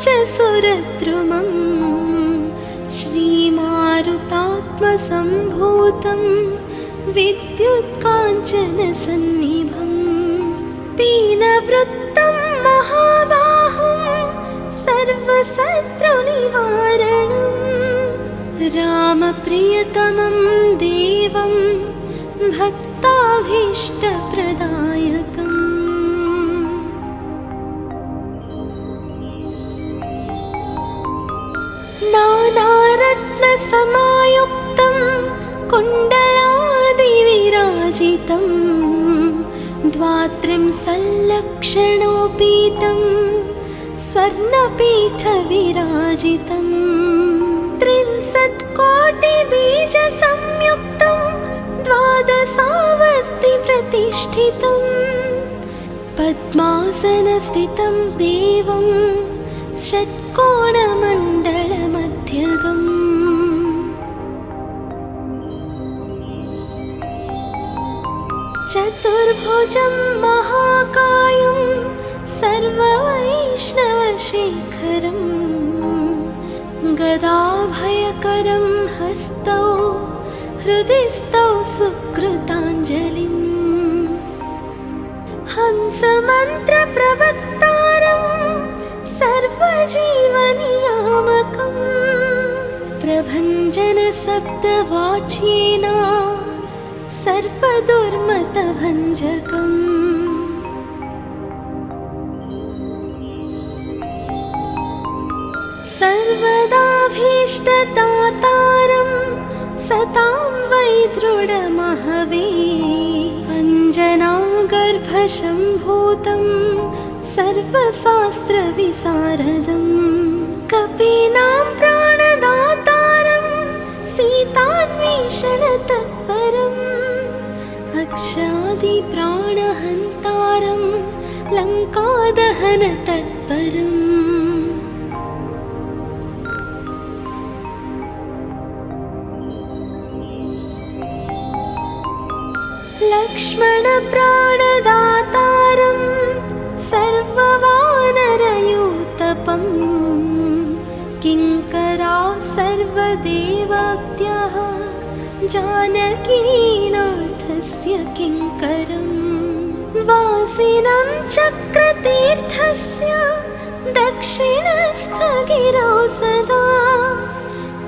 च सुरद्रुमं श्रीमारुतात्मसम्भूतं विद्युत्काञ्चनसन्निभं पीनवृत्तं महाबाहुं सर्वशत्रुनिवारणं रामप्रियतमं देवं भक्ताभीष्टप्रदायकम् नानारत्नसमायुक्तं कुण्डलादिविराजितं द्वात्रिंशल्लक्षणोपीतं स्वर्णपीठविराजितं 63कोटिबीजसंयुक्तं द्वादशावर्तिप्रतिष्ठितं पद्मासनस्थितं देवं षट्कोणमण्डलमध्यगम् चतुर्भुजं महाकायं सर्ववैष्णवशेखरं गदाभयकरं हस्तौ हृदिस्थौ सुकृताञ्जलिं हंसमन्त्रप्रवक्तारं सर्वजीवनियामकं प्रभञ्जनशब्दवाच्येन सर्वदुर्मतभञ्जकम् सर्वदाभीष्टदातारं सतां वै दृढमहवे अञ्जनागर्भशम्भूतं सर्वशास्त्रविशारदं कपीनां प्राणदातारं सीतान्वेषणतत्परम् अक्षादिप्राणहन्तारं लङ्कादहनतत्परम् लक्ष्मणप्राणदातारं सर्ववानरयूतपं किङ्करा सर्वदेवाद्यः जानकीनाथस्य किङ्करं वासिनं चक्रतीर्थस्य दक्षिणस्थगिरौ सदा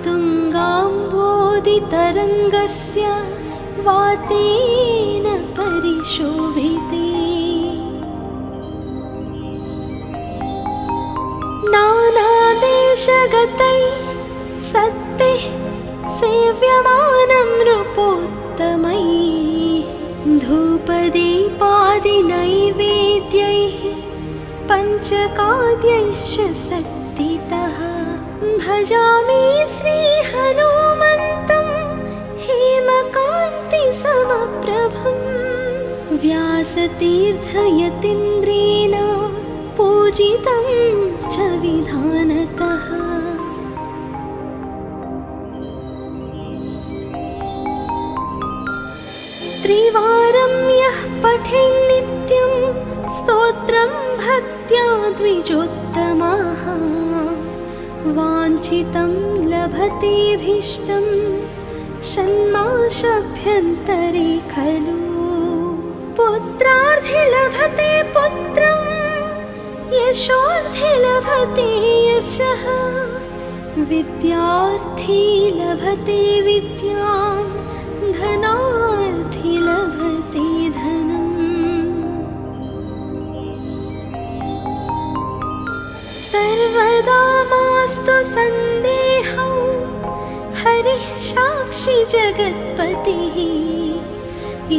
तुङ्गाम्बोधितरङ्गस्य वातेन परिशोभिते नानादेशगतैः सद्भिः सेव्यमानं नृपोत्तमैः धूपदीपादिनैवेद्यैः पञ्चकाद्यैश्च शक्तितः भजामि श्रीहनुमन्तं हेमकान्तिसमप्रभं व्यासतीर्थयतीन्द्रेण पूजितं च विधानतः त्रिवारं यः पठेन्नित्यं स्तोत्रं भक्त्या द्विजोत्तमः वाञ्छितं लभतेऽभीष्टं षण्मासाभ्यन्तरे खलु पुत्रार्थे लभते पुत्रं यशोर्थे लभते यशः विद्यार्थी लभते विद्यां धनार्थी लभते धनम् सर्वदा मास्तु सन्देहौ हरिः साक्षी जगत्पतिः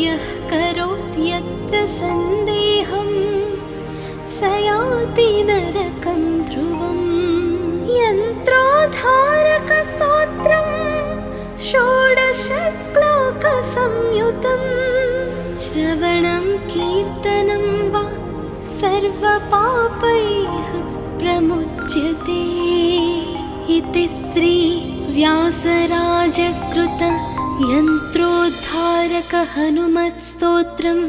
यः करोति यत्र सन्देहं स याति नरकं ध्रुवम् यन्त्रोद्धारकस्तोत्रं षोडशश्लोकसंयुतं श्रवणं कीर्तनं वा सर्वपापैः प्रमुच्यते इति श्री व्यासराजकृत यन्त्रोद्धारक हनुमत्स्तोत्रं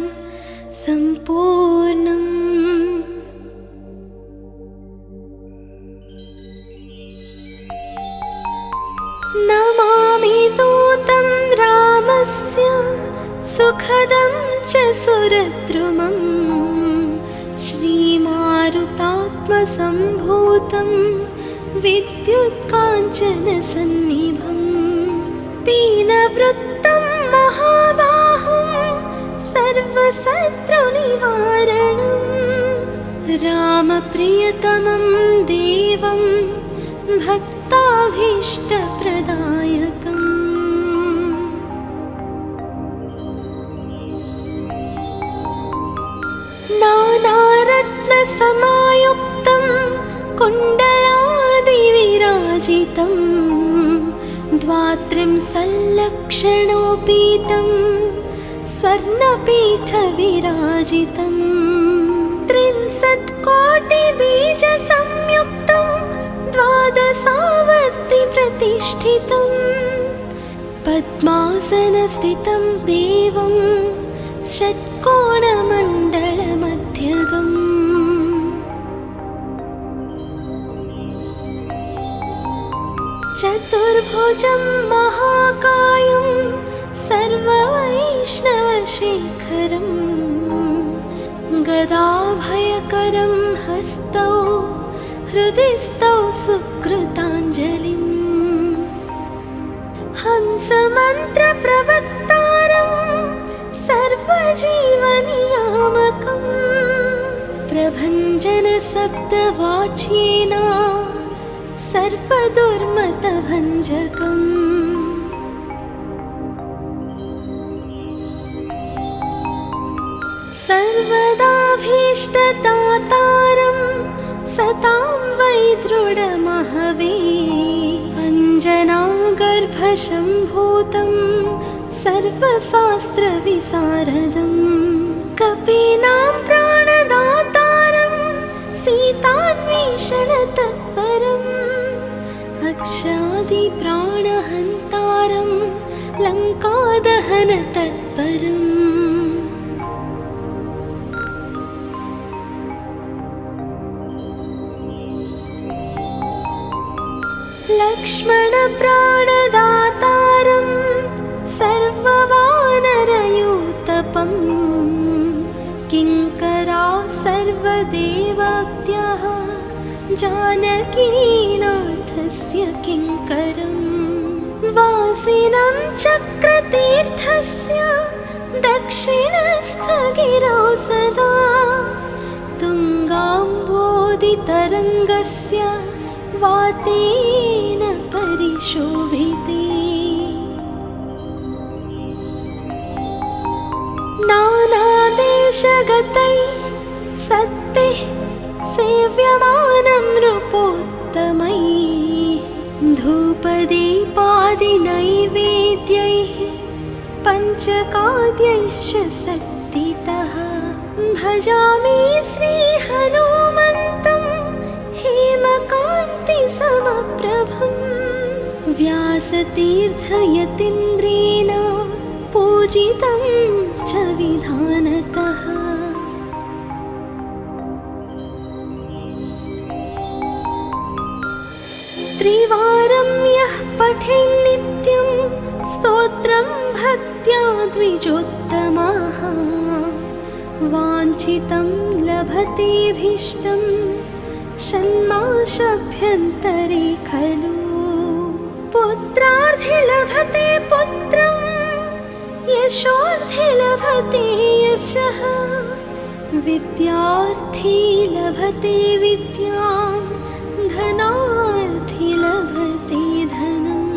सम्पूर्णम्। सुखदं च सुरद्रुमं श्रीमारुतात्मसम्भूतं विद्युत्काञ्चनसन्निभं पीनवृत्तं महाबाहुं सर्वशत्रुनिवारणं रामप्रियतमं देवं भक्ताभीष्टप्रदायकम् नानारत्नसमायुक्तं कुण्डलादिविराजितं द्वात्रिंशल्लक्षणोपीतं स्वर्णपीठविराजितं 63,000,000बीजसंयुक्तं द्वादशावर्तिप्रतिष्ठितं पद्मासनस्थितं देवं षट्कोणमण्डलमध्यगम् चतुर्भुजं महाकायं सर्ववैष्णवशेखरं गदाभयकरं हस्तौ हृदिस्थौ सुकृताञ्जलिं हंसमन्त्रप्रवक्तारं सर्वजीवनियामकं प्रभञ्जनशब्दवाच्येन सर्वदुर्मतभञ्जकम् सर्वदाभीष्टदातारं सतां वै दृढमहवे अञ्जनागर्भशम्भूतं सर्वशास्त्रविशारदं कपीनां प्राणदातारं सीतान्वेषणतत्परम् अक्षादिप्राणहन्तारं लङ्कादहनतत्परम् लक्ष्मणप्राणदातारं सर्ववानरयूतपं किङ्करा सर्वदेवत्याः जानकीनाथस्य किङ्करं वासिनं चक्रतीर्थस्य दक्षिणस्थगिरौ सदा तुङ्गाम्बोधितरङ्गस्य वातेन परिशोभिते नानादेशगतै सत्तिः सेव्यमानं नृपोत्तमैः धूपदीपादिनैवेद्यैः पञ्चकाद्यैश्च शक्तितः भजामि श्रीहनुमन्तं हेमकान्तिसमप्रभं व्यासतीर्थयतीन्द्रेण पूजितं च विधानतः त्रिवारं यः पठेन्नित्यं स्तोत्रं भक्त्या द्विजोत्तमः वाञ्छितं लभतेऽभीष्टं षण्मासाभ्यन्तरे खलु पुत्रार्थे लभते पुत्रं यशोर्थे लभते यशः विद्यार्थी लभते विद्यां धनार्थी लभते धनम्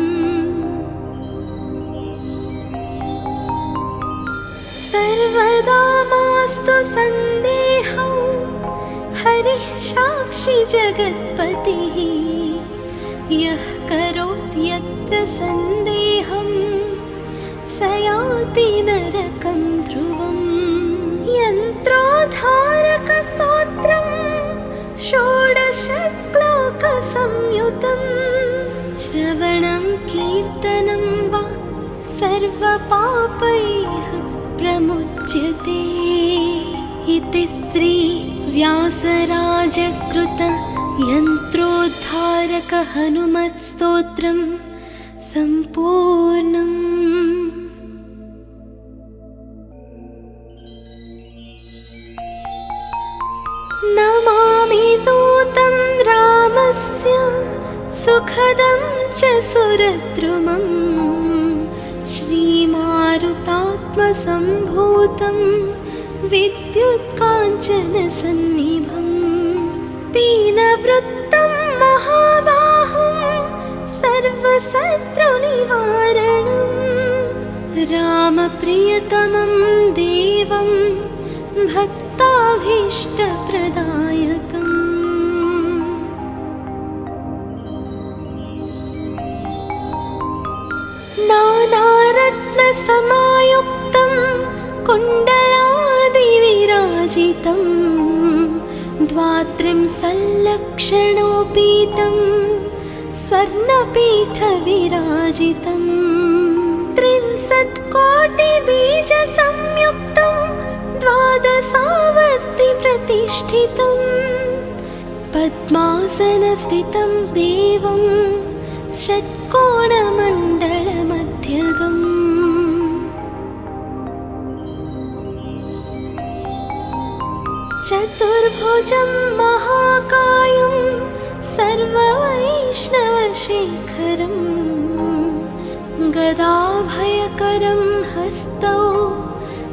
सर्वदा मास्तु सन्देहौ हरिः साक्षी जगत्पतिः यः करोति यत्र सन्देहं स याति नरकं ध्रुवम् यन्त्रोद्धारकस्तोत्रं षोडशश्लोकसंयुतं श्रवणं कीर्तनं वा सर्वपापैः प्रमुच्यते इति श्री व्यासराजकृत यन्त्रोद्धारक हनुमत्स्तोत्रं सम्पूर्णम्। तस्य सुखदं च सुरद्रुमं श्रीमारुतात्मसम्भूतं विद्युत्काञ्चनसन्निभं पीनवृत्तं महाबाहुं सर्वशत्रुनिवारणं रामप्रियतमं देवं भक्ताभीष्टप्रदायकम् नानारत्नसमायुक्तं कुण्डलादिविराजितं द्वात्रिंशल्लक्षणोपीतं स्वर्णपीठविराजितं 63,000,000बीजसंयुक्तं द्वादशावर्तिप्रतिष्ठितं पद्मासनस्थितं देवं षट्कोणमण्डलमध्यगम् चतुर्भुजं महाकायं सर्ववैष्णवशेखरं गदाभयकरं हस्तौ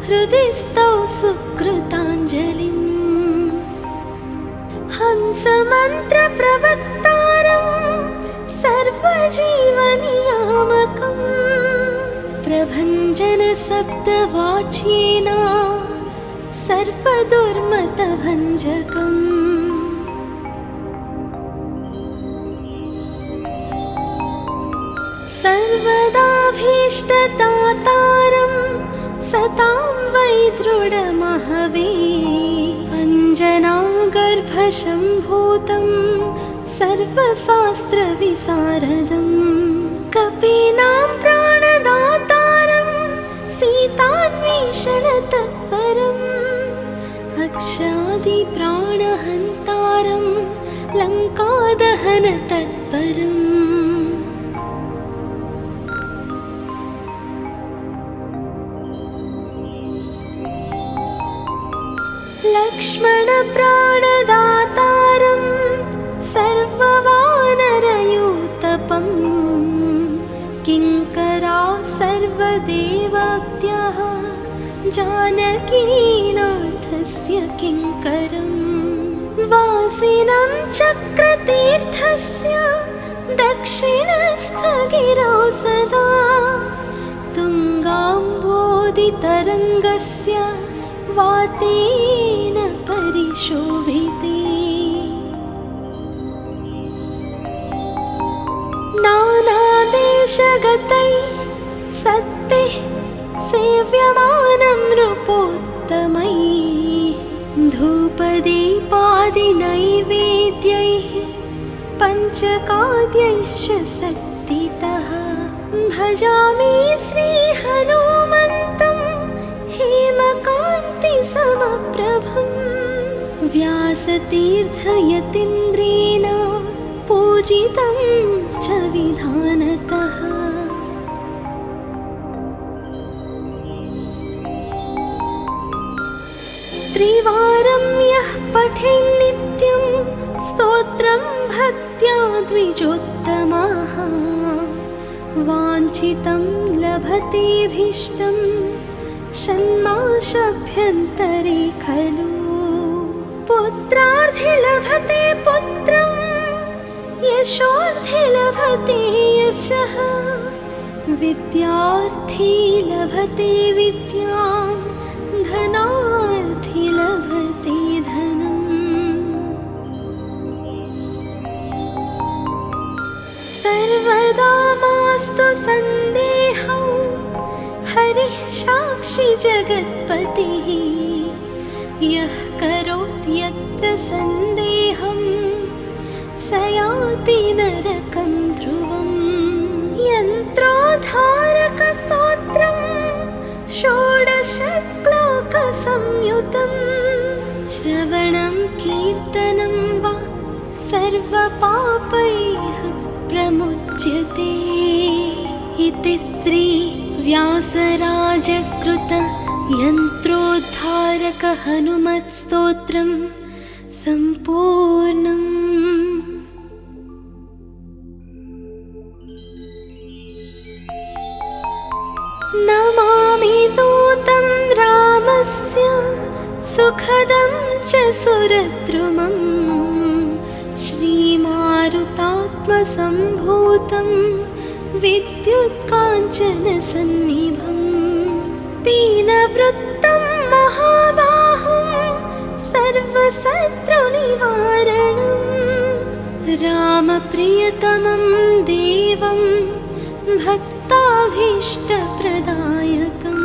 हृदि स्तौ सुकृताञ्जलिम् हंसमन्त्रप्रवक्तारं सर्वजीवनियामकं प्रभञ्जनशब्दवाच्येन सर्वदुर्मतभञ्जकम् सर्वदाभीष्टदातारं सतां वै दृढमहवे अञ्जनागर्भशम्भूतं सर्वशास्त्रविशारदं कपीनां प्राणदातारं सीतान्वेषणतत्परम् अक्षादिप्राणहन्तारं लङ्कादहनतत्परम् लक्ष्मणप्राणदातारं सर्ववानरयूतपं किङ्करा सर्वदेवाद्यः जानकीनाथस्य किङ्करं वासिनं चक्रतीर्थस्य दक्षिणस्थगिरौ सदा तुङ्गाम्बोधितरङ्गस्य वातेन परिशोभिते नानादेशगतैः सत्तिः सेव्यमानं नृपोत्तमैः धूपदीपादिनैवेद्यैः पञ्चकाद्यैश्च शक्तितः भजामि श्रीहनुमन्तं हेमकान्तिसमप्रभं व्यासतीर्थयतीन्द्रेण पूजितं च विधानतः त्रिवारं यः पठेन्नित्यं स्तोत्रं भक्त्या द्विजोत्तमः वाञ्छितं लभतेऽभीष्टं षण्मासाभ्यन्तरे खलु पुत्रार्थे लभते पुत्रं यशोर्थे लभते यशः विद्यार्थी लभते विद्यां धनार्थी लभते धनम् सर्वदा मास्तु सन्देहौ हरिः साक्षी जगत्पतिः यः करोति यत्र सन्देहं स याति नरकं ध्रुवम् यन्त्रोद्धारकस्तोत्रं षोडशश्लोकसंयुतं श्रवणं कीर्तनं वा सर्वपापैः प्रमुच्यते इति श्री व्यासराजकृत यन्त्रोद्धारक हनुमत्स्तोत्रं सम्पूर्णम्। सुखदं च सुरद्रुमं श्रीमारुतात्मसम्भूतं विद्युत्काञ्चनसन्निभं पीनवृत्तं महाबाहुं सर्वशत्रुनिवारणं रामप्रियतमं देवं भक्ताभीष्टप्रदायकम्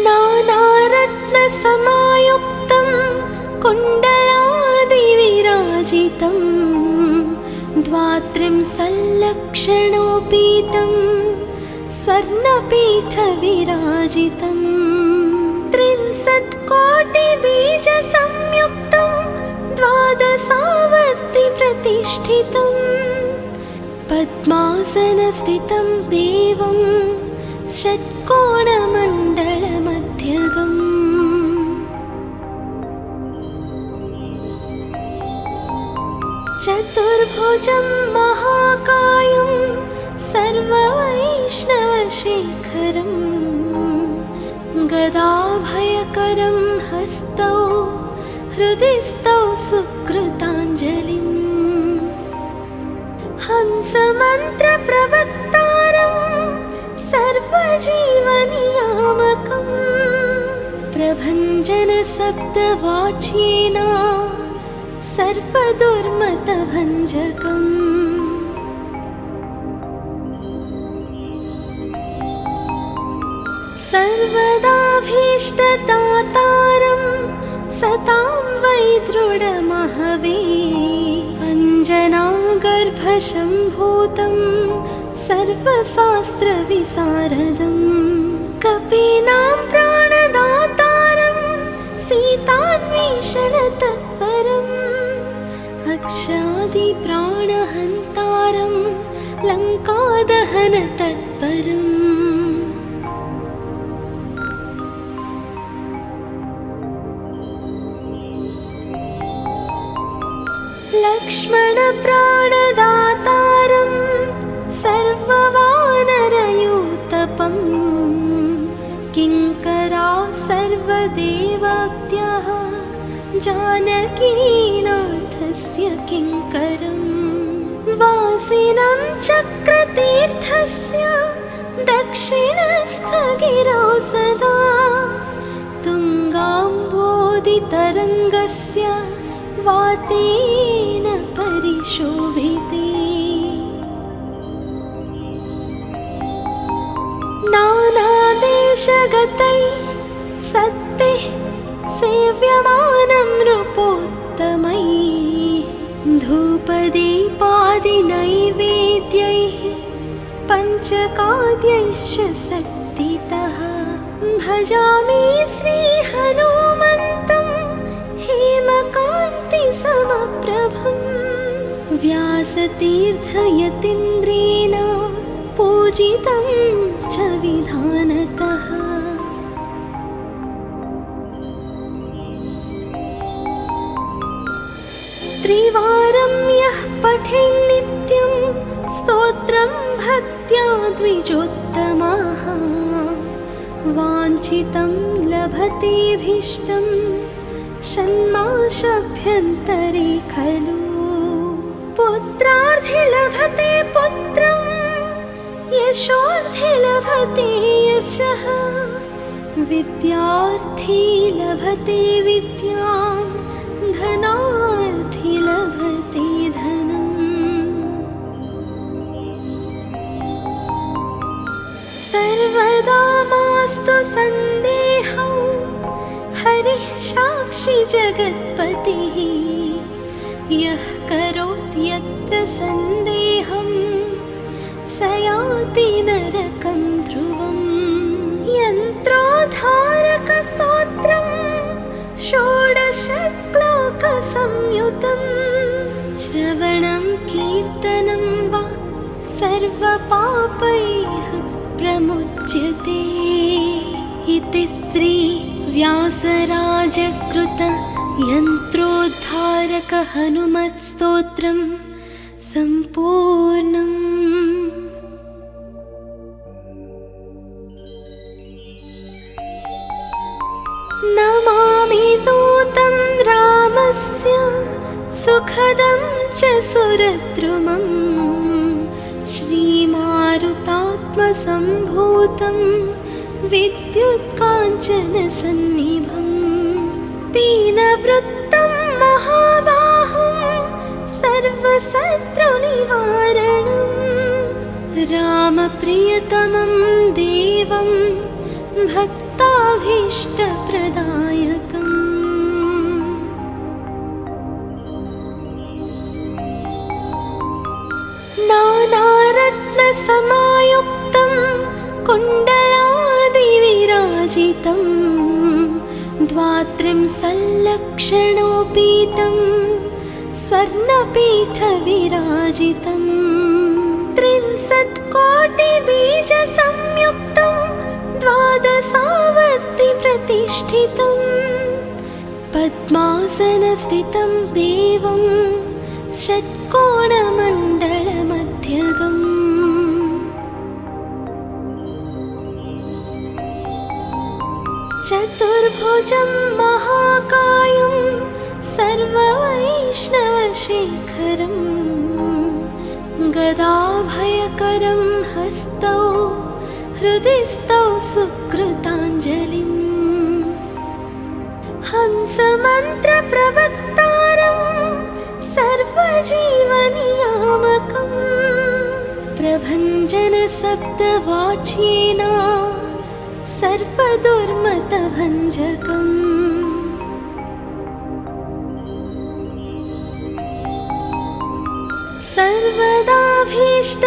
नानारत्नसमायुक्तं कुण्डलादिविराजितं द्वात्रिंशल्लक्षणोपीतं स्वर्णपीठविराजितं 30,000,000,बीजसंयुक्तं द्वादशावर्तिप्रतिष्ठितं पद्मासनस्थितं देवं षट्कोणमण्डलमध्यगम् चतुर्भुजं महाकायं सर्ववैष्णवशेखरं गदाभयकरं हस्तौ हृदि स्तौ सुकृताञ्जलिं हंसमन्त्रप्रवक्तारं सर्वजीवनियामकं प्रभञ्जनशब्दवाच्येन सर्वदुर्मतभञ्जकम् सर्वदाभीष्टदातारं सतां वै दृढमहवे अञ्जनागर्भसम्भूतं सर्वशास्त्रविशारदं कपीनां प्राणदातारं सीतान्वेषणतत्परम् अक्षादिप्राणहन्तारं लङ्कादहनतत्परम् लक्ष्मणप्राणदातारं सर्ववानरयूतपं किङ्करा सर्वदेवत्याः जानकीनाथस्य किङ्करं वासिनं चक्रतीर्थस्य दक्षिणस्थगिरौ सदा तुङ्गाम्बोधितरङ्गस्य वातेन परिशोभिते नानादेशगतैः सत्तैः सेव्यमानं नृपोत्तमैः धूपदीपादिनैवेद्यैः पञ्चकाद्यैश्च शक्तितः भजामि श्रीहनुमन्तं हेमकान्तिसमप्रभं व्यासतीर्थयतीन्द्रेण पूजितं च विधानतः त्रिवारं यः पठेन्नित्यं स्तोत्रं भक्त्या द्विजोत्तमः वाञ्छितं लभतेऽभीष्टं षण्मासाभ्यन्तरे खलु पुत्रार्थे लभते पुत्रं यशोर्थे लभते यशः विद्यार्थी लभते विद्यां धनार्थी लभते धनम् सर्वदा मास्तु सन्देहौ हरिः साक्षी जगत्पतिः यः करोति यत्र सन्देहं स याति नरकं ध्रुवम् यन्त्रोद्धारकस्तोत्रं षोडशश्लोकसंयुतं श्रवणं कीर्तनं वा सर्वपापैः प्रमुच्यते इति श्री व्यासराजकृत यन्त्रोद्धारक हनुमत्स्तोत्रं सम्पूर्णम्। सुखदं च सुरद्रुमं श्रीमारुतात्मसम्भूतं विद्युत्काञ्चनसन्निभं पीनवृत्तं महाबाहुं सर्वशत्रुनिवारणं रामप्रियतमं देवं भक्ताभीष्टप्रदायकम् नानारत्नसमायुक्तं कुण्डलादिविराजितं द्वात्रिंशल्लक्षणोपीतं स्वर्णपीठविराजितं 63,000,000बीजसंयुक्तं द्वादशावर्तिप्रतिष्ठितं पद्मासनस्थितं देवं षट्कोणमण्डलमध्यगम् चतुर्भुजं महाकायं सर्ववैष्णवशेखरं गदाभयकरं हस्तौ हृदि स्तौ सुकृताञ्जलिं हंसमन्त्रप्रवक्तारं सर्वजीवनियामकं प्रभञ्जनशब्दवाच्येन सर्वदुर्मतभञ्जकम्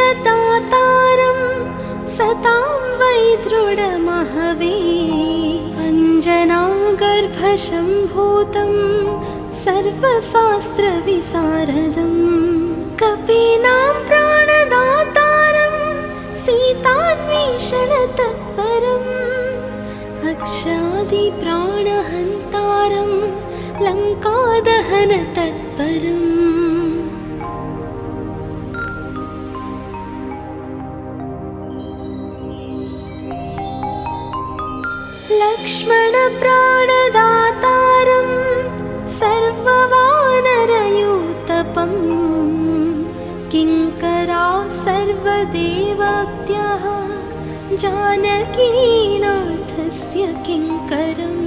सर्वदाभीष्टदातारं सतां वै दृढमहवे अञ्जनागर्भशम्भूतं सर्वशास्त्रविशारदं कपीनां प्राणदातारं सीतान्वेषणतत्परम् अक्षादिप्राणहन्तारं लङ्कादहनतत्परम् लक्ष्मणप्राणदातारं सर्ववानरयूतपं किङ्करा सर्वदेवत्याः जानकीनाथस्य किङ्करं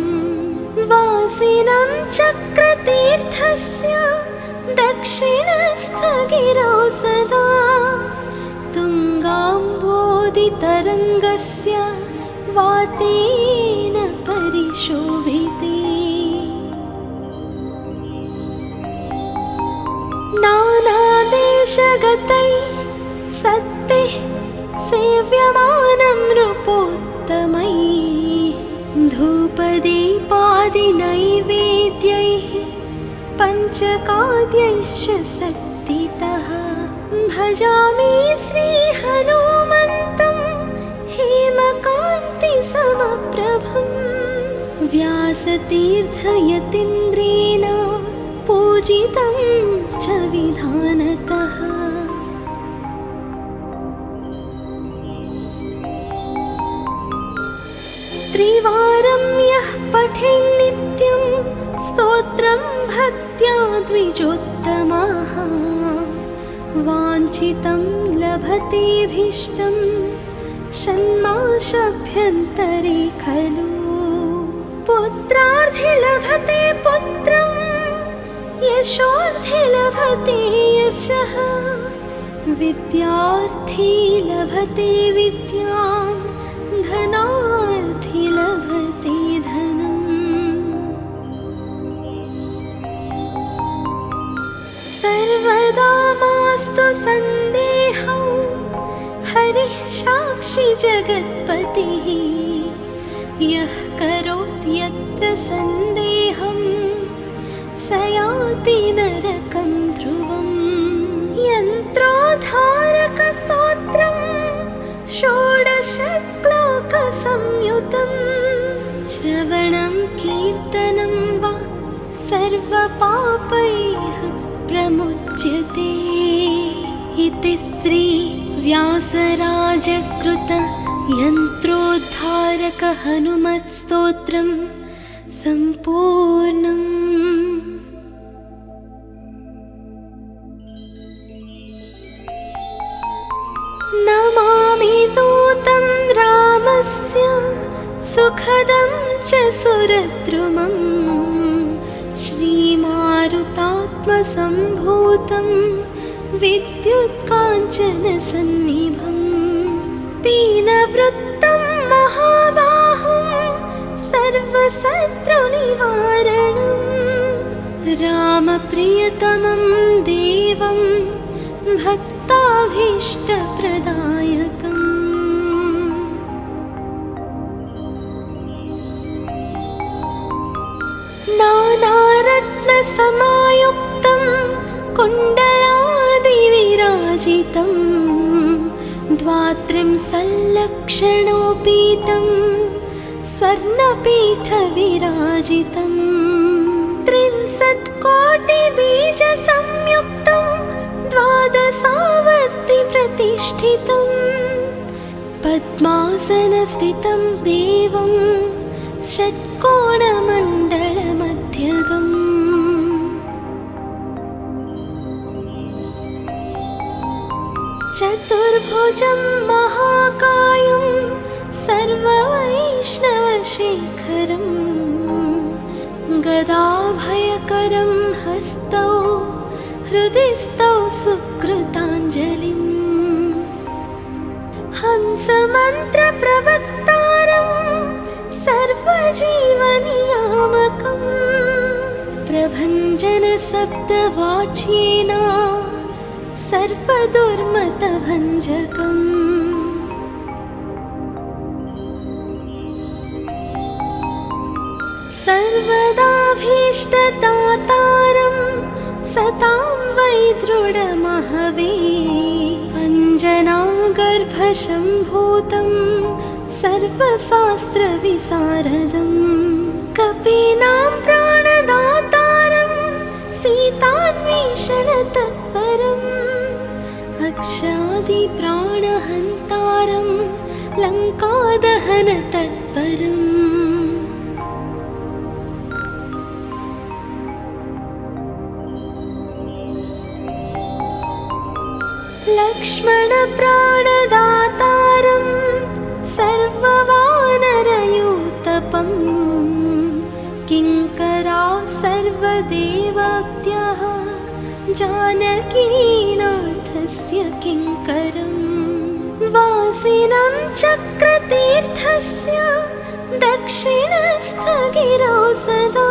वासिनं चक्रतीर्थस्य दक्षिणस्थगिरौ सदा तुङ्गाम्बोधितरङ्गस्य वातेन परिशोभिते नानादेशगतैः सत्तिः सेव्यमानं नृपोत्तमैः धूपदीपादिनैवेद्यैः पञ्चकाद्यैश्च शक्तितः भजामि श्रीहनुमन्तं हेमकान्तिसमप्रभं व्यासतीर्थयतीन्द्रेण पूजितं च विधानतः त्रिवारं यः पठेन्नित्यं स्तोत्रं भक्त्या द्विजोत्तमः वाञ्छितं लभतेऽभीष्टं षण्मासाभ्यन्तरे खलु पुत्रार्थे लभते पुत्रं यशोर्थे लभते यशः विद्यार्थी लभते विद्यां धनार्थी लभते धनम् सर्वदा मास्तु सन्देहौ हरिः साक्षी जगत्पतिः यः करोति यत्र सन्देहं स याति नरकं ध्रुवम् यन्त्रोद्धारकस्तोत्रं षोडशश्लोकसंयुतं श्रवणं कीर्तनं वा सर्वपापैः प्रमुच्यते इति श्री व्यासराजकृत यन्त्रोद्धारक हनुमत्स्तोत्रं सम्पूर्णम्। सुखदं च सुरद्रुमं श्रीमारुतात्मसम्भूतं विद्युत्काञ्चनसन्निभं पीनवृत्तं महाबाहुं सर्वशत्रुनिवारणं रामप्रियतमं देवं भक्ताभीष्टप्रदायकम् नानारत्नसमायुक्तं कुण्डलादिविराजितं द्वात्रिंशल्लक्षणोपीतं स्वर्णपीठविराजितं 63कोटिबीजसंयुक्तं द्वादशावर्तिप्रतिष्ठितं पद्मासनस्थितं देवं षट्कोणमण्डलमध्यगम् चतुर्भुजं महाकायं सर्ववैष्णवशेखरं गदाभयकरं हस्तौ हृदिस्थौ सुकृताञ्जलिं हंसमन्त्रप्रवक्तारं सर्वजीवनियामकं प्रभञ्जनशब्दवाच्येन सर्वदुर्मतभञ्जकम् सर्वदाभीष्टदातारं सतां वै दृढमहवे अञ्जनागर्भशम्भूतं सर्वशास्त्रविशारदं कपीनां प्राणदातारं सीतान्वेषणतत्परम् अक्षादिप्राणहन्तारं लङ्कादहनतत्परम् लक्ष्मणप्राणदातारं सर्ववानरयूतपं किङ्करा सर्वदेवाद्यः जानकीनाथस्य किङ्करं वासिनं चक्रतीर्थस्य दक्षिणस्थगिरौ सदा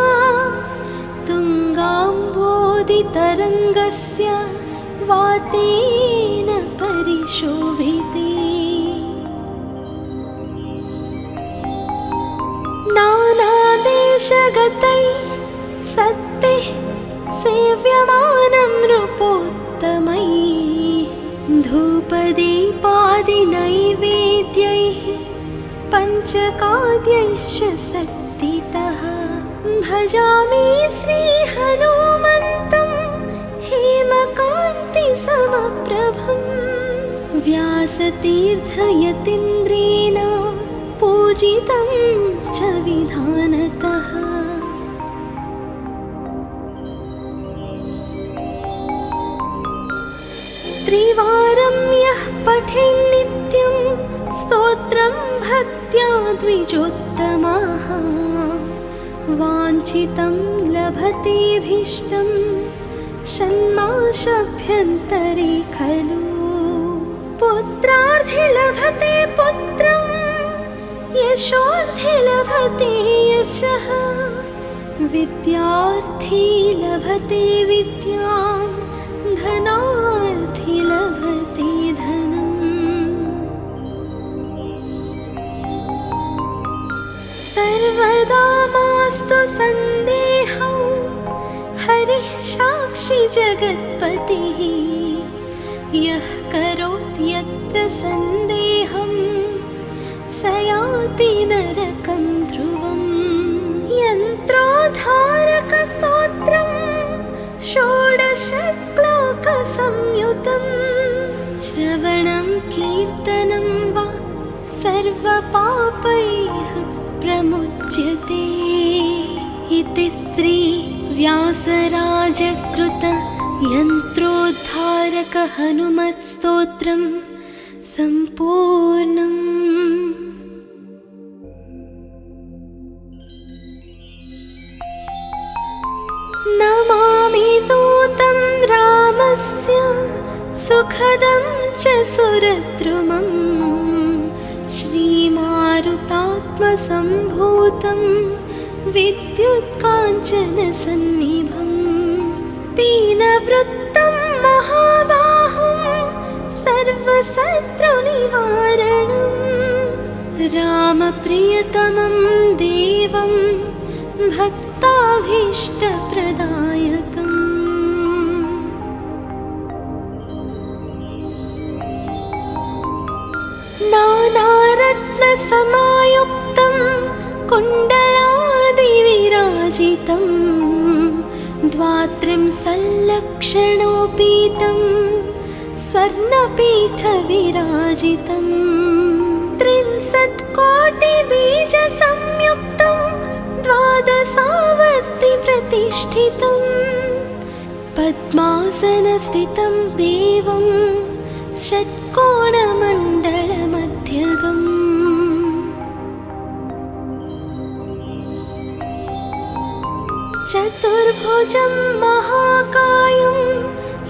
तुङ्गाम्बोधितरङ्गस्य वातेन परिशोभिते नानादेशगतैः सत्तैः सेव्यमानं नृपोत्तमैः धूपदीपादिनैवेद्यैः पञ्चकाद्यैश्च शक्तितः भजामि श्रीहनुमन्तं हेमकान्तिसमप्रभं व्यासतीर्थयतीन्द्रेण पूजितं च विधानतः त्रिवारं यः पठेन्नित्यं स्तोत्रं भक्त्या द्विजोत्तमः वाञ्छितं लभतेऽभीष्टं षण्मासाभ्यन्तरे खलु पुत्रार्थे लभते पुत्रं यशोर्थे लभते यशः विद्यार्थी लभते विद्यां धनार्थी लभते धनम् सर्वदा मास्तु सन्देहौ हरिः साक्षी जगत्पतिः यः करोति यत्र सन्देहं स याति नरकं ध्रुवम् यन्त्रोद्धारकस्तोत्रं षोडशश्लोकसंयुतं श्रवणं कीर्तनं वा सर्वपापैः प्रमुच्यते इति श्री व्यासराजकृत यन्त्रोद्धारक हनुमत्स्तोत्रं सम्पूर्णम्। तस्य सुखदं च सुरद्रुमम् श्रीमारुतात्मसम्भूतं विद्युत्काञ्चनसन्निभम् पीनवृत्तं महाबाहुं सर्वशत्रुनिवारणम् रामप्रियतमं देवं भक्ताभीष्टप्रदायकम् नानारत्नसमायुक्तं कुण्डलादिविराजितं द्वात्रिंशल्लक्षणोपीतं स्वर्णपीठविराजितं 63,000,000बीजसंयुक्तं द्वादशावर्तिप्रतिष्ठितं पद्मासनस्थितं देवं षट्कोणमण्डलमध्यगम् चतुर्भुजं महाकायं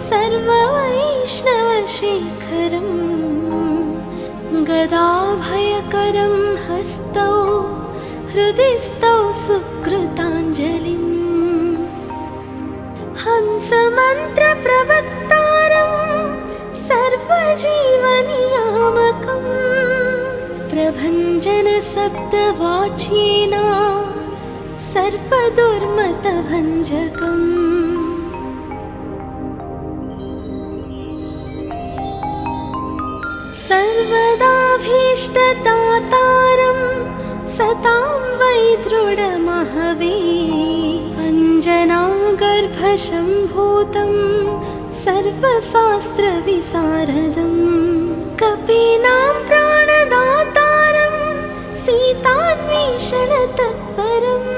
सर्ववैष्णवशेखरम् गदाभयकरं हस्तौ हृदिस्थौ सुकृताञ्जलिम् हंसमन्त्रप्रवक्तारं सर्वजीवनियामकं प्रभञ्जनशब्दवाच्येन सर्वदुर्मतभञ्जकम् सर्वदाभीष्टदातारं सतां वै दृढमहवे अञ्जनागर्भशम्भूतं सर्वशास्त्रविशारदं कपीनां प्राणदातारं सीतान्वेषणतत्परम्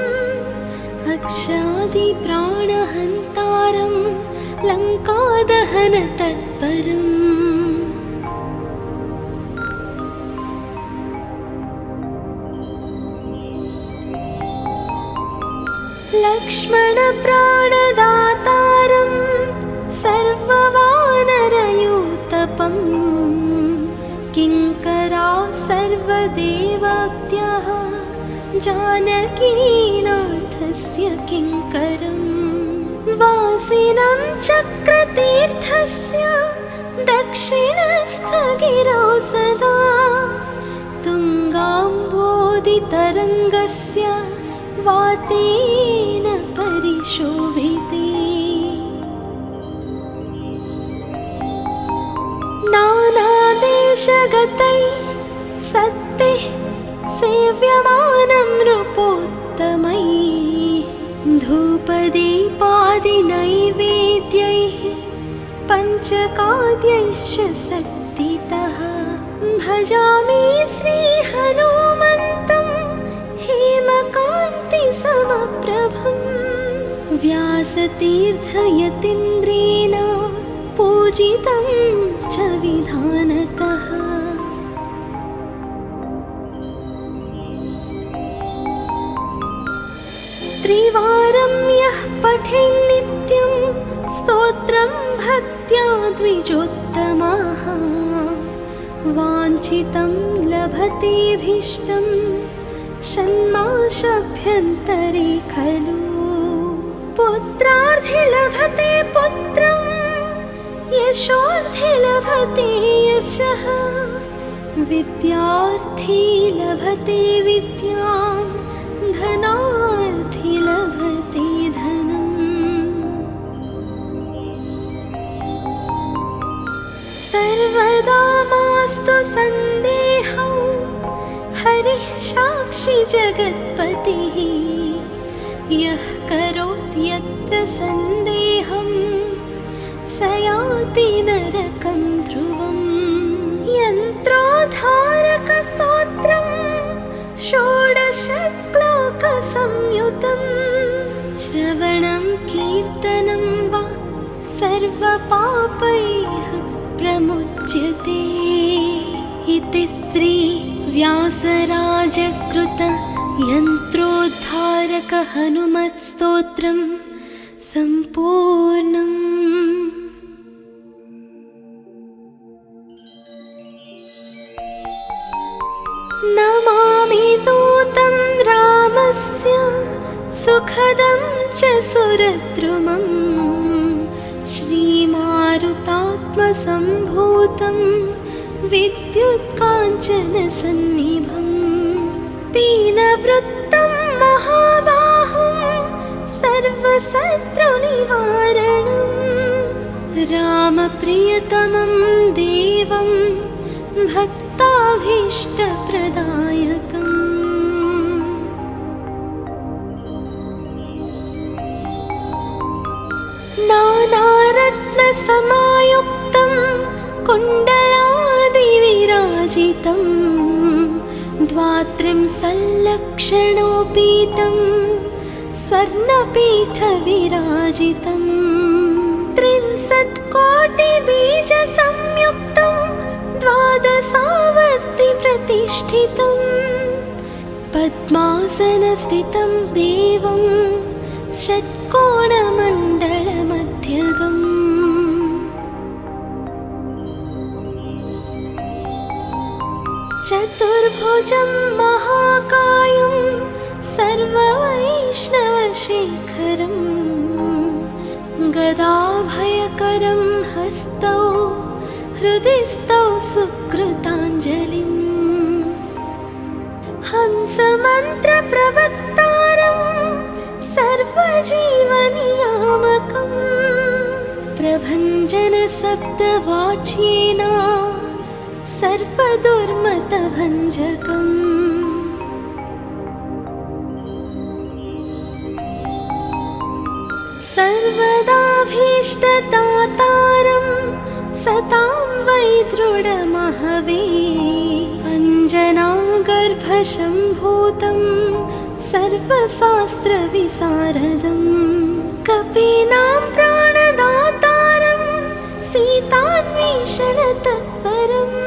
अक्षादिप्राणहन्तारं लङ्कादहनतत्परम् लक्ष्मणप्राणदातारं सर्ववानरयूतपं किङ्करा सर्वदेवत्याः जानकीनाथस्य किङ्करम् वासिनं चक्रतीर्थस्य दक्षिणस्थगिरौ सदा तुङ्गाम्बोधितरङ्गस्य वातेन परिशोभिते नानादेशगतै सत्ते सेव्यमानं नृपोत्तमैः धूपदीपादिनैवेद्यैः पञ्चकाद्यैश्च शक्तितः भजामि श्रीहनुमन्तं हेमकान्तिसमप्रभं व्यासतीर्थयतीन्द्रेण पूजितं च विधानतः त्रिवारं यः पठेन्नित्यं स्तोत्रं भक्त्या द्विजोत्तमः वाञ्छितं लभतेऽभीष्टं षण्मासाभ्यन्तरे खलु पुत्रार्थे लभते पुत्रं यशोर्थे लभते यशः विद्यार्थी लभते विद्यां धनार्थी लभते धनम् सर्वदा मास्तु सन्देहौ हरिः साक्षी जगत्पतिः यः करोति यत्र सन्देहं स याति नरकं ध्रुवम् यन्त्रोद्धारकस्तोत्रं षोडशश्लोकसंयुतं श्रवणं कीर्तनं वा सर्वपापैः प्रमुच्यते इति श्री व्यासराजकृत यन्त्रोद्धारक हनुमत्स्तोत्रं सम्पूर्णम्। तस्य सुखदं च सुरद्रुमं श्रीमारुतात्मसम्भूतं विद्युत्काञ्चनसन्निभं पीनवृत्तं महाबाहुं सर्वशत्रुनिवारणं रामप्रियतमं देवं भक्ताभीष्टप्रदायकम् नानारत्नसमायुक्तं कुण्डलादिविराजितं द्वात्रिंशल्लक्षणोपीतं स्वर्णपीठविराजितं 63,000,000बीजसंयुक्तं द्वादशावर्तिप्रतिष्ठितं पद्मासनस्थितं देवं षट्कोणमण्डलमध्यगम् चतुर्भुजं महाकायं सर्ववैष्णवशेखरं गदाभयकरं हस्तौ हृदि स्तौ सुकृताञ्जलिम् हंसमन्त्रप्रवक्तारं सर्वजीवनियामकं प्रभञ्जनशब्दवाच्येन सर्वदुर्मतभञ्जकम् सर्वदाभीष्टदातारं सतां वै दृढमहवे अञ्जनागर्भशम्भूतं सर्वशास्त्रविशारदं कपीनां प्राणदातारं सीतान्वेषणतत्परम्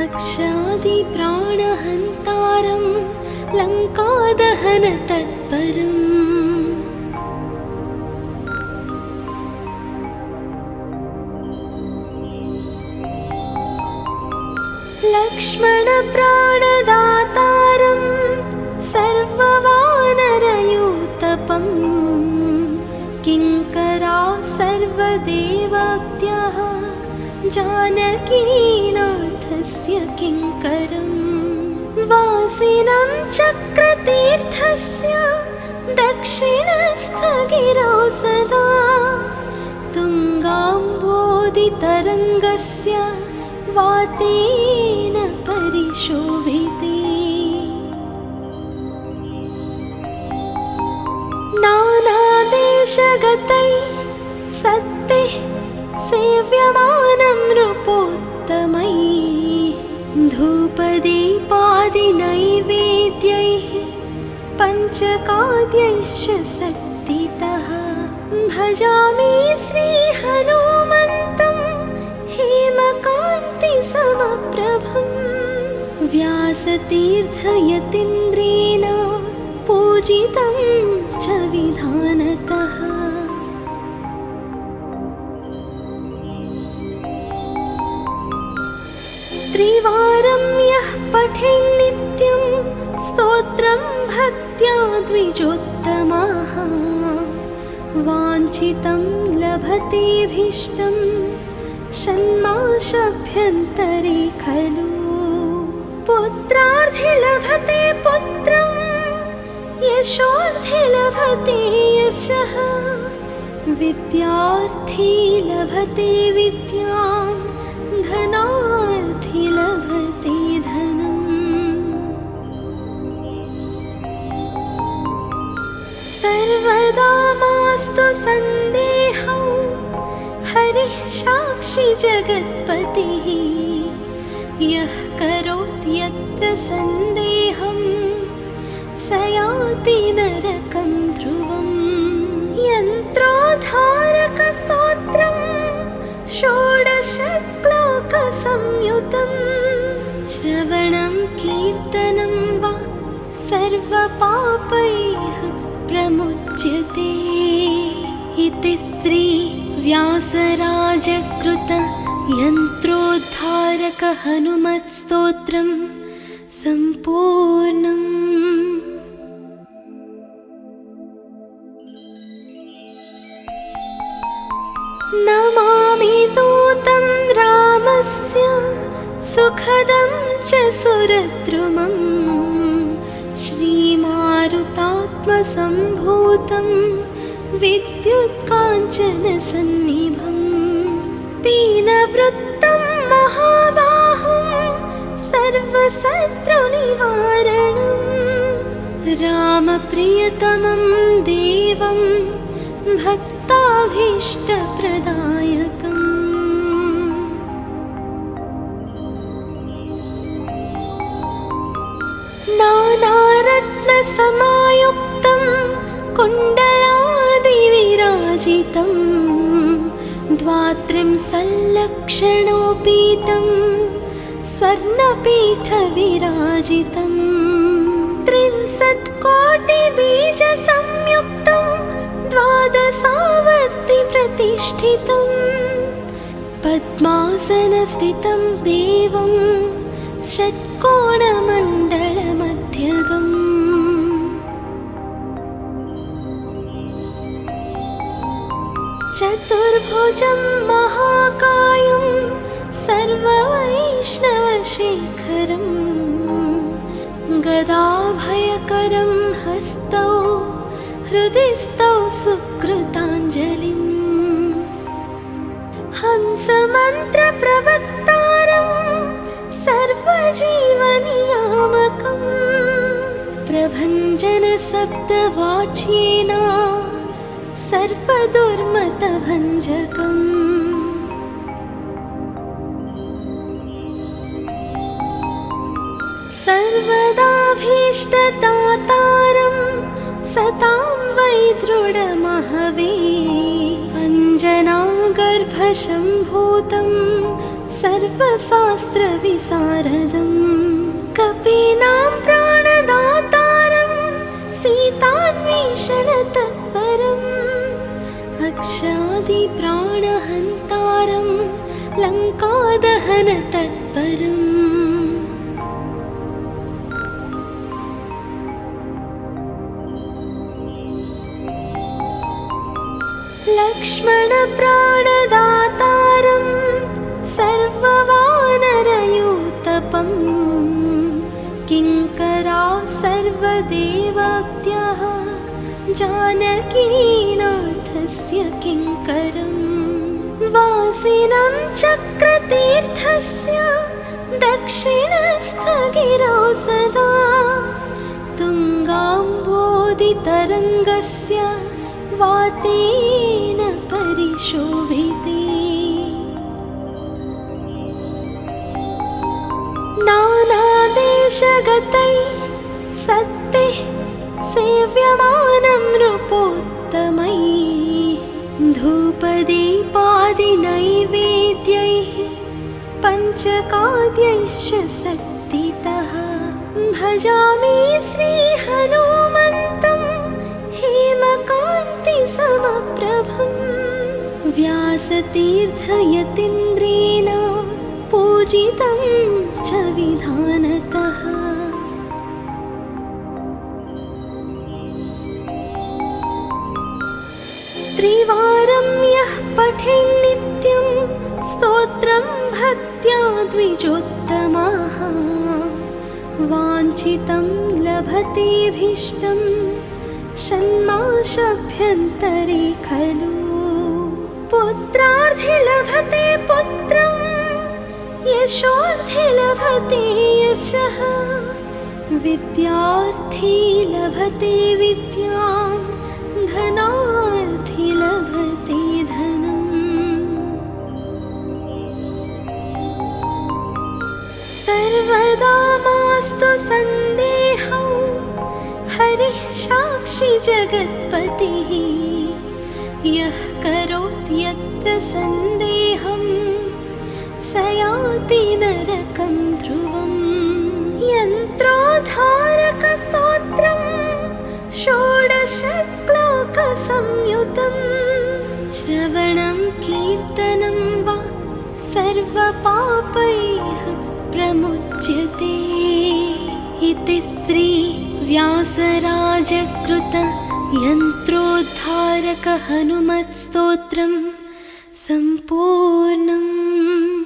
अक्षादिप्राणहन्तारं लङ्कादहनतत्परम् लक्ष्मणप्राणदातारं सर्ववानरयूतपं किङ्करा सर्वदेवाद्यः जानकीनाथस्य किङ्करं वासिनं चक्रतीर्थस्य दक्षिणस्थगिरौ सदा तुङ्गाम्बोधितरङ्गस्य वातेन परिशोभिते नानादेशगतैः सद्भिः सेव्यमानं नृपोत्तमैः धूपदीपादिनैवेद्यैः पञ्चकाद्यैश्च शक्तितः भजामि श्रीहनुमन्तं हेमकान्तिसमप्रभं व्यासतीर्थयतीन्द्रेण पूजितं च विधानतः त्रिवारं यः पठेन्नित्यं स्तोत्रं भक्त्या द्विजोत्तमः वाञ्छितं लभतेऽभीष्टं षण्मासाभ्यन्तरे खलु पुत्रार्थे लभते पुत्रं यशोर्थे लभते यशः विद्यार्थी लभते विद्यां धनार्थी लभते धनम् सर्वदा मास्तु सन्देहौ हरिः साक्षी जगत्पतिः यः करोति यत्र सन्देहं स याति नरकं ध्रुवम् यन्त्रोद्धारकस्तोत्रं षोडशश्लोकसंयुतं श्रवणं कीर्तनं वा सर्वपापैः प्रमुच्यते इति श्री व्यासराजकृत यन्त्रोद्धारक हनुमत्स्तोत्रं सम्पूर्णम्। नमामि दूतं रामस्य सुखदं च सुरद्रुमं श्रीमारुतात्मसम्भूतं विद्युत्काञ्चनसन्निभं पीनवृत्तं महाबाहुं सर्वशत्रुनिवारणं रामप्रियतमं देवं भक्ताभीष्टप्रदायकम् नानारत्नसमायुक्तं कुण्डलादिविराजितं द्वात्रिंशल्लक्षणोपीतं स्वर्णपीठविराजितं 30,000,000,बीजसंयुक्तं द्वादशावर्तिप्रतिष्ठितं पद्मासनस्थितं देवं षट्कोणमण्डलमध्यगम् चतुर्भुजं महाकायं सर्ववैष्णवशेखरं गदाभयकरं हस्तौ हृदिस्थौ सुकृताञ्जलिं हंसमन्त्रप्रवक्तारं सर्वजीवनियामकं प्रभञ्जनशब्दवाच्येन सर्वदुर्मतभञ्जकम् सर्वदाभीष्टदातारं सतां वै दृढमहवे अञ्जनागर्भशम्भूतं सर्वशास्त्रविशारदं कपीनां प्राणदातारं सीतान्वेषणतत्परम् अक्षादिप्राणहन्तारं लङ्कादहनतत्परम् लक्ष्मणप्राणदातारं सर्ववानरयूतपं किङ्करा सर्वदेवत्याः जानकीनाथस्य किङ्करं वासिनं चक्रतीर्थस्य दक्षिणस्थगिरौ सदा तुङ्गाम्बोधितरङ्गस्य वातेन परिशोभिते नानादेशगतैः सत्तैः सेव्यमानं नृपोत्तमैः धूपदीपादिनैवेद्यैः पञ्चकाद्यैश्च शक्तितः भजामि श्रीहनुमन्तं हेमकान्तिसमप्रभं व्यासतीर्थयतीन्द्रेण पूजितं च विधानतः त्रिवारं यः पठेन्नित्यं स्तोत्रं भक्त्या द्विजोत्तमः वाञ्छितं लभतेऽभीष्टं षण्मासाभ्यन्तरे खलु पुत्रार्थे लभते पुत्रं यशोर्थे लभते यशः विद्यार्थी लभते विद्यां धनार्थी लभते धनम् सर्वदा मास्तु सन्देहौ हरिः साक्षी जगत्पतिः यः करोति यत्र सन्देहं स याति नरकं ध्रुवम् यन्त्रोद्धारकस्तोत्रं षोडशश्लोकसंयुतं श्रवणं कीर्तनं वा सर्वपापैः प्रमुच्यते इति श्री व्यासराजकृत यन्त्रोद्धारक हनुमत्स्तोत्रं सम्पूर्णम्।